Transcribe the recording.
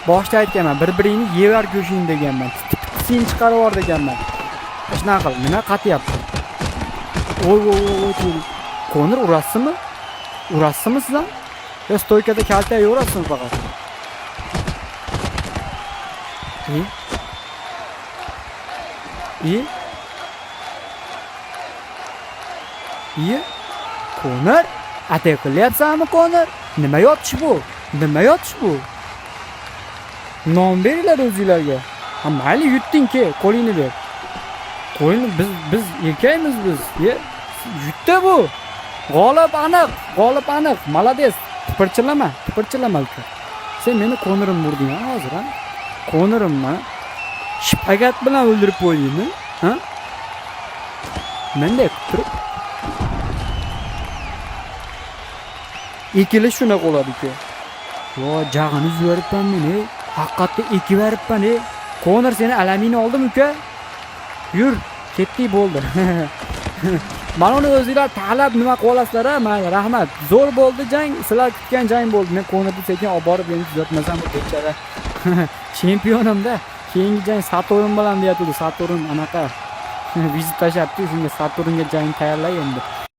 boshda aytganman, bir-biringni yevar go'shing deganman. Sen chiqarib yubor deganman. Shunaqa qil, nima qatyapti? Voy. Konor urasizmi? Urasizmi siz ham? Yo stoykada kaltay yo'rasizmi faqat? İyi. Konor, atak qilyapsanmi Konor? Nima yotish bu? Non beringlar o'zinglarga. Ha, mayli yutding-ki, qo'lingni ber. Qo'lini biz erkakmiz biz. Yutdi bu. G'olib aniq. Malades. Tipirchilama uka. Sen meni Konorim urding hozir, ha? Konorimni shpagat bilan o'ldirib qo'ydingmi? Ha? Menda turib ikili shunaqa bo'ladi-ku. Yo, jag'ini uzib meni. Haqiqatda ekib beribman. Konor seni alamingni oldim uka. Yur, ketdik bo'ldi. Mana uni o'zingizlar talab nima qilib olasizlar-a? Mayli, rahmat. Zo'r bo'ldi jang, sizlar kutgan jang bo'ldi. Men Konorni sekin olib borib endi tuzatmasam bu bechara. Chempionimda. Keyingi jang Saturn bilan deyapti. Saturn anaqa vizit tashlabdi, shunga Saturnga jang tayyorlay endi.